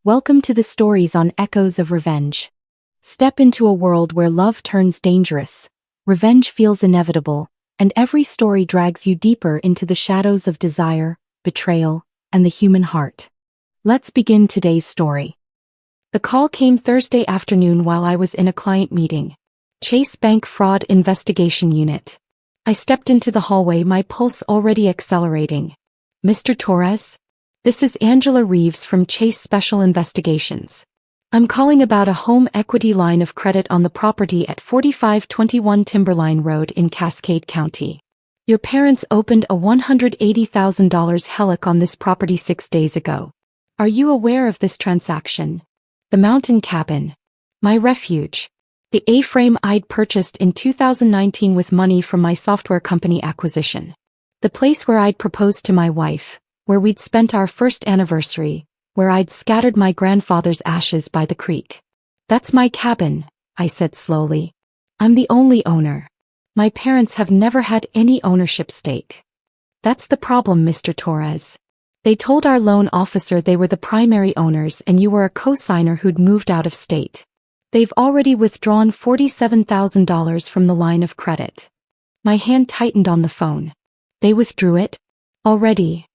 Welcome to the stories on Echoes of Revenge. Step into a world where love turns dangerous, revenge feels inevitable, and every story drags you deeper into the shadows of desire, betrayal, and the human heart. Let's begin today's story. The call came Thursday afternoon while I was in a client meeting. Chase Bank Fraud Investigation Unit. I stepped into the hallway, my pulse already accelerating. Mr. Torres? This is Angela Reeves from Chase Special Investigations. I'm calling about a home equity line of credit on the property at 4521 Timberline Road in Cascade County. Your parents opened a $180,000 HELOC on this property 6 days ago. Are you aware of this transaction? The mountain cabin. My refuge. The A-frame I'd purchased in 2019 with money from my software company acquisition. The place where I'd proposed to my wife, where we'd spent our first anniversary, where I'd scattered my grandfather's ashes by the creek. That's my cabin, I said slowly. I'm the only owner. My parents have never had any ownership stake. That's the problem, Mr. Torres. They told our loan officer they were the primary owners and you were a co-signer who'd moved out of state. They've already withdrawn $47,000 from the line of credit. My hand tightened on the phone. They withdrew it? Already.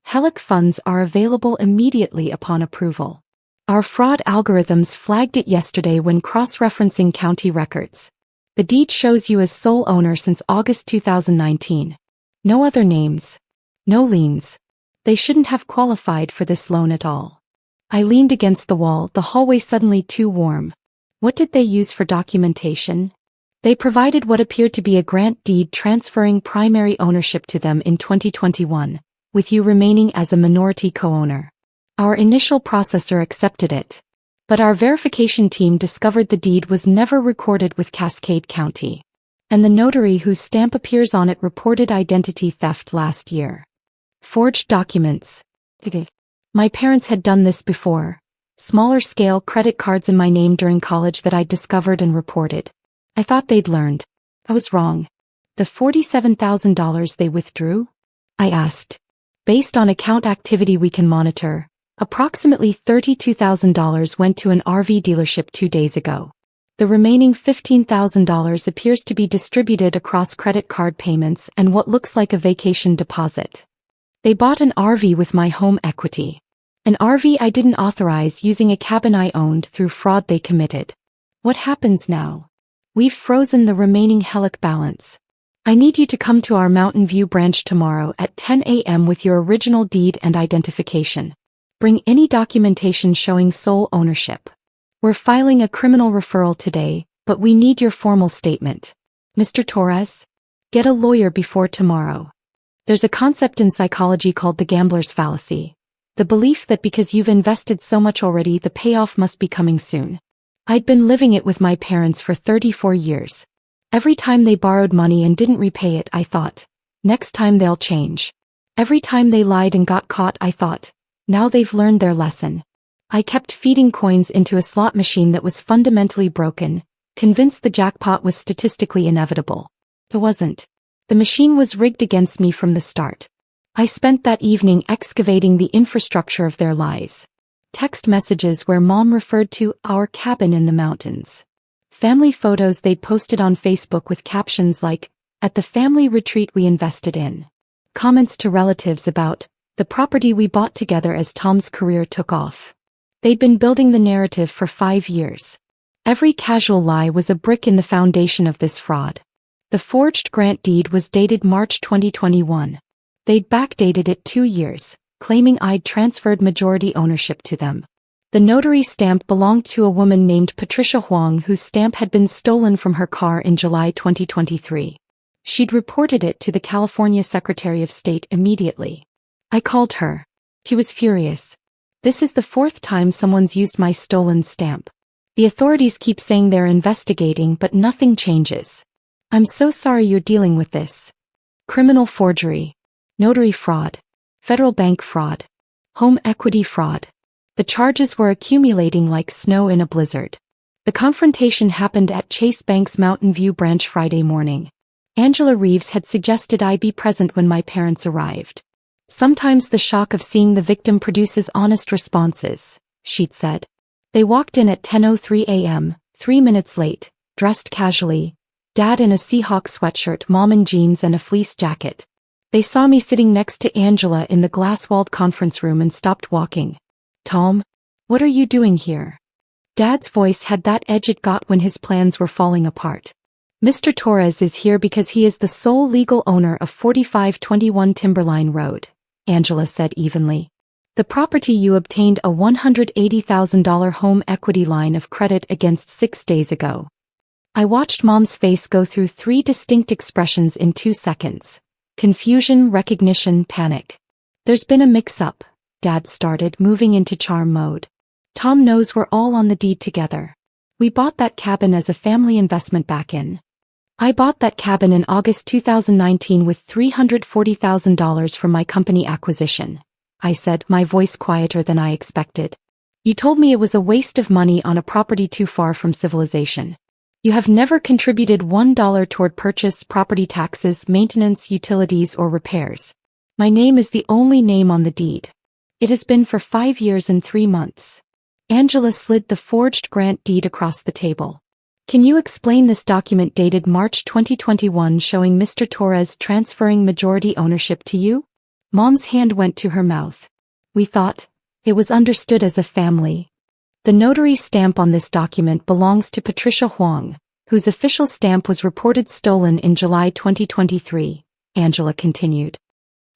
HELOC funds are available immediately upon approval. Our fraud algorithms flagged it yesterday when cross-referencing county records. The deed shows you as sole owner since August 2019. No other names. No liens. They shouldn't have qualified for this loan at all. I leaned against the wall, the hallway suddenly too warm. What did they use for documentation? They provided what appeared to be a grant deed transferring primary ownership to them in 2021. With you remaining as a minority co-owner. Our initial processor accepted it. But our verification team discovered the deed was never recorded with Cascade County. And the notary whose stamp appears on it reported identity theft last year. Forged documents. My parents had done this before. Smaller scale credit cards in my name during college that I discovered and reported. I thought they'd learned. I was wrong. The $47,000 they withdrew? I asked. Based on account activity we can monitor, approximately $32,000 went to an RV dealership 2 days ago. The remaining $15,000 appears to be distributed across credit card payments and what looks like a vacation deposit. They bought an RV with my home equity. An RV I didn't authorize using a cabin I owned through fraud they committed. What happens now? We've frozen the remaining HELOC balance. I need you to come to our Mountain View branch tomorrow at 10 a.m. with your original deed and identification. Bring any documentation showing sole ownership. We're filing a criminal referral today, but we need your formal statement. Mr. Torres? Get a lawyer before tomorrow. There's a concept in psychology called the gambler's fallacy. The belief that because you've invested so much already, the payoff must be coming soon. I'd been living it with my parents for 34 years. Every time they borrowed money and didn't repay it, I thought, next time they'll change. Every time they lied and got caught, I thought, now they've learned their lesson. I kept feeding coins into a slot machine that was fundamentally broken, convinced the jackpot was statistically inevitable. It wasn't. The machine was rigged against me from the start. I spent that evening excavating the infrastructure of their lies. Text messages where Mom referred to our cabin in the mountains. Family photos they'd posted on Facebook with captions like, at the family retreat we invested in. Comments to relatives about, the property we bought together as Tom's career took off. They'd been building the narrative for 5 years. Every casual lie was a brick in the foundation of this fraud. The forged grant deed was dated March 2021. They'd backdated it 2 years, claiming I'd transferred majority ownership to them. The notary stamp belonged to a woman named Patricia Huang whose stamp had been stolen from her car in July 2023. She'd reported it to the California Secretary of State immediately. I called her. She was furious. This is the 4th time someone's used my stolen stamp. The authorities keep saying they're investigating, but nothing changes. I'm so sorry you're dealing with this. Criminal forgery. Notary fraud. Federal bank fraud. Home equity fraud. The charges were accumulating like snow in a blizzard. The confrontation happened at Chase Bank's Mountain View branch Friday morning. Angela Reeves had suggested I be present when my parents arrived. Sometimes the shock of seeing the victim produces honest responses. she'd said. They walked in at 10:03 a.m., 3 minutes late, dressed casually. Dad in a Seahawk sweatshirt, Mom in jeans and a fleece jacket. They saw me sitting next to Angela in the glass-walled conference room and stopped walking. "Tom, what are you doing here?" Dad's voice had that edge it got when his plans were falling apart. "Mr. Torres is here because he is the sole legal owner of 4521 Timberline Road," Angela said evenly. "The property you obtained a $180,000 home equity line of credit against 6 days ago." I watched Mom's face go through 3 distinct expressions in 2 seconds. Confusion, recognition, panic. "There's been a mix-up," Dad started, moving into charm mode. "Tom knows we're all on the deed together. We bought that cabin as a family investment back in. I bought that cabin in August 2019 with $340,000 from my company acquisition," I said, my voice quieter than I expected. "You told me it was a waste of money on a property too far from civilization. You have never contributed $1 toward purchase, property taxes, maintenance, utilities, or repairs. My name is the only name on the deed. It has been for 5 years and 3 months." Angela slid the forged grant deed across the table. "Can you explain this document dated March 2021 showing Mr. Torres transferring majority ownership to you?" Mom's hand went to her mouth. "We thought it was understood as a family. The notary stamp on this document belongs to Patricia Huang, whose official stamp was reported stolen in July 2023, Angela continued.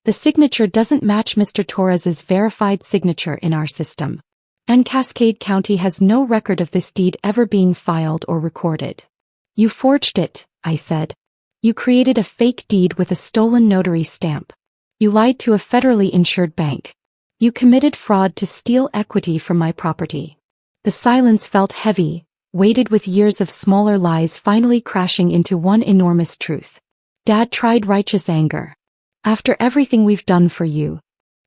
"The signature doesn't match Mr. Torres's verified signature in our system. And Cascade County has no record of this deed ever being filed or recorded." "You forged it," I said. "You created a fake deed with a stolen notary stamp. You lied to a federally insured bank. You committed fraud to steal equity from my property." The silence felt heavy, weighted with years of smaller lies finally crashing into one enormous truth. Dad tried righteous anger. "After everything we've done for you,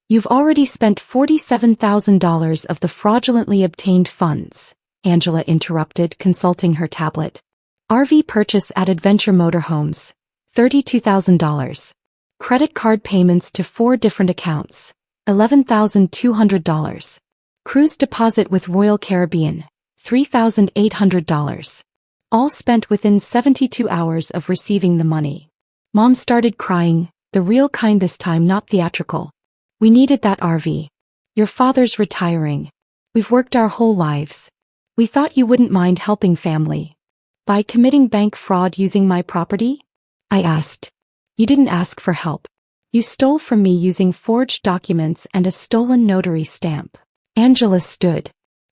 you've already spent $47,000 of the fraudulently obtained funds," Angela interrupted, consulting her tablet. "RV purchase at Adventure Motorhomes, $32,000. Credit card payments to 4 different accounts, $11,200. Cruise deposit with Royal Caribbean, $3,800. All spent within 72 hours of receiving the money." Mom started crying, the real kind this time, not theatrical. "We needed that RV. Your father's retiring. We've worked our whole lives. We thought you wouldn't mind helping family. By committing bank fraud using my property?" I asked. "You didn't ask for help. You stole from me using forged documents and a stolen notary stamp." Angela stood.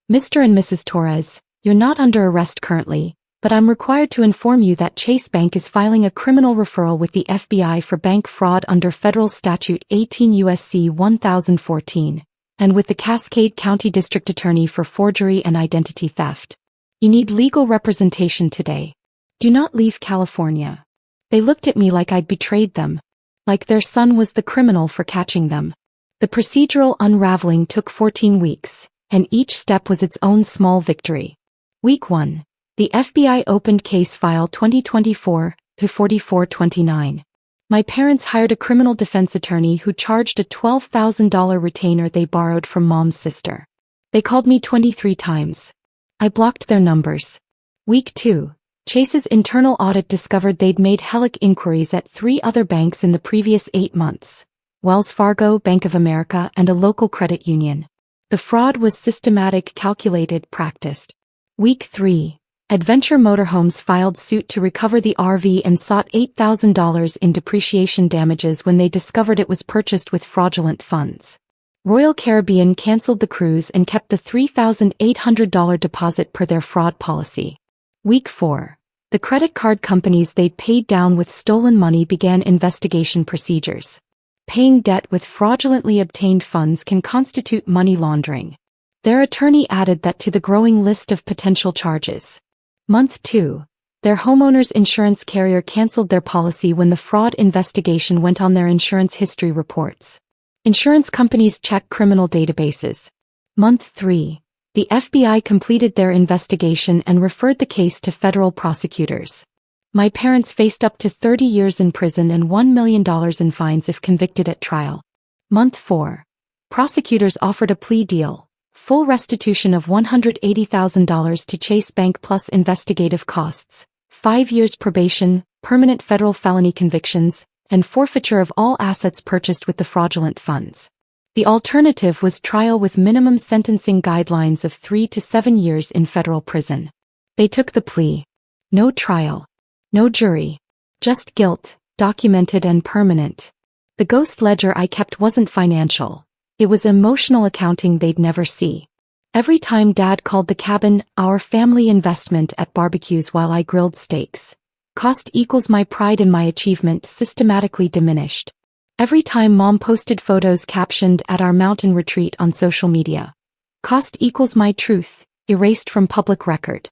"Mr. and Mrs. Torres, you're not under arrest currently, but I'm required to inform you that Chase Bank is filing a criminal referral with the FBI for bank fraud under Federal Statute 18 U.S.C. 1014, and with the Cascade County District Attorney for forgery and identity theft. You need legal representation today. Do not leave California." They looked at me like I'd betrayed them, like their son was the criminal for catching them. The procedural unraveling took 14 weeks, and each step was its own small victory. Week 1. The FBI opened case file 2024-4429. My parents hired a criminal defense attorney who charged a $12,000 retainer they borrowed from Mom's sister. They called me 23 times. I blocked their numbers. Week 2. Chase's internal audit discovered they'd made HELOC inquiries at 3 other banks in the previous 8 months. Wells Fargo, Bank of America, and a local credit union. The fraud was systematic, calculated, practiced. Week 3. Adventure Motorhomes filed suit to recover the RV and sought $8,000 in depreciation damages when they discovered it was purchased with fraudulent funds. Royal Caribbean canceled the cruise and kept the $3,800 deposit per their fraud policy. Week 4. The credit card companies they'd paid down with stolen money began investigation procedures. Paying debt with fraudulently obtained funds can constitute money laundering. Their attorney added that to the growing list of potential charges. Month 2. Their homeowner's insurance carrier canceled their policy when the fraud investigation went on their insurance history reports. Insurance companies check criminal databases. Month 3. The FBI completed their investigation and referred the case to federal prosecutors. My parents faced up to 30 years in prison and $1 million in fines if convicted at trial. Month 4. Prosecutors offered a plea deal, Full restitution of $180,000 to Chase Bank plus investigative costs, 5 years probation, permanent federal felony convictions, and forfeiture of all assets purchased with the fraudulent funds. The alternative was trial with minimum sentencing guidelines of 3 to 7 years in federal prison. They took the plea. No trial. No jury. Just guilt, documented and permanent. The ghost ledger I kept wasn't financial. It was emotional accounting they'd never see. Every time Dad called the cabin our family investment at barbecues while I grilled steaks. Cost equals my pride in my achievement systematically diminished. Every time Mom posted photos captioned at our mountain retreat on social media. Cost equals my truth, erased from public record.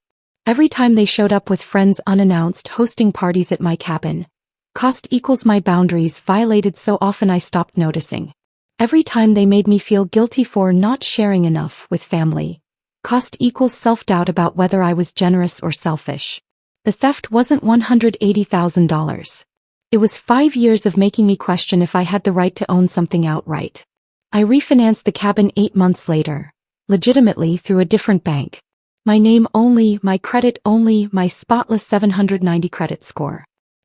Every time they showed up with friends unannounced hosting parties at my cabin. Cost equals my boundaries violated so often I stopped noticing. Every time they made me feel guilty for not sharing enough with family. Cost equals self-doubt about whether I was generous or selfish. The theft wasn't $180,000. It was 5 years of making me question if I had the right to own something outright. I refinanced the cabin 8 months later, legitimately through a different bank. My name only, my credit only, my spotless 790 credit score.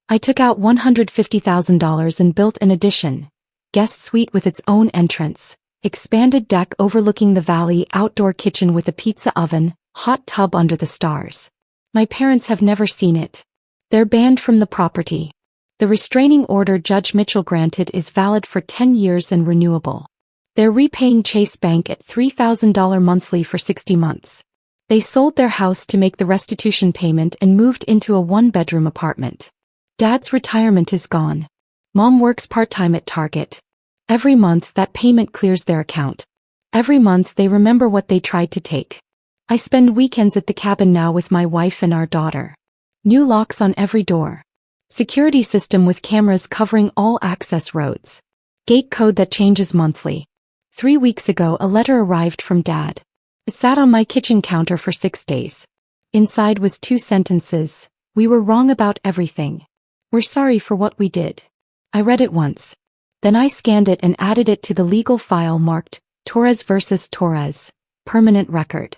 I took out $150,000 and built an addition, guest suite with its own entrance, expanded deck overlooking the valley, outdoor kitchen with a pizza oven, hot tub under the stars. My parents have never seen it. They're banned from the property. The restraining order Judge Mitchell granted is valid for 10 years and renewable. They're repaying Chase Bank at $3,000 monthly for 60 months. They sold their house to make the restitution payment and moved into a 1-bedroom apartment. Dad's retirement is gone. Mom works part-time at Target. Every month that payment clears their account. Every month they remember what they tried to take. I spend weekends at the cabin now with my wife and our daughter. New locks on every door. Security system with cameras covering all access roads. Gate code that changes monthly. 3 weeks ago a letter arrived from Dad. It sat on my kitchen counter for 6 days. Inside was 2 sentences. We were wrong about everything. We're sorry for what we did. I read it once. Then I scanned it and added it to the legal file marked Torres versus Torres, permanent record.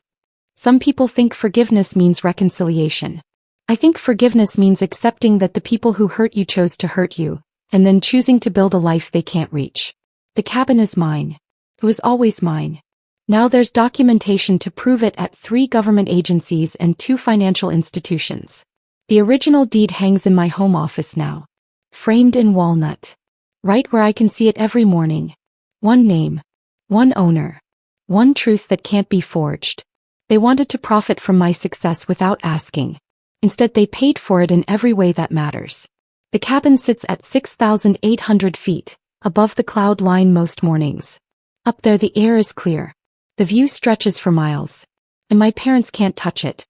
Some people think forgiveness means reconciliation. I think forgiveness means accepting that the people who hurt you chose to hurt you, and then choosing to build a life they can't reach. The cabin is mine. It was always mine. Now there's documentation to prove it at 3 government agencies and 2 financial institutions. The original deed hangs in my home office now. Framed in walnut. Right where I can see it every morning. One name. One owner. One truth that can't be forged. They wanted to profit from my success without asking. Instead they paid for it in every way that matters. The cabin sits at 6,800 feet, above the cloud line most mornings. Up there the air is clear. The view stretches for miles. And my parents can't touch it.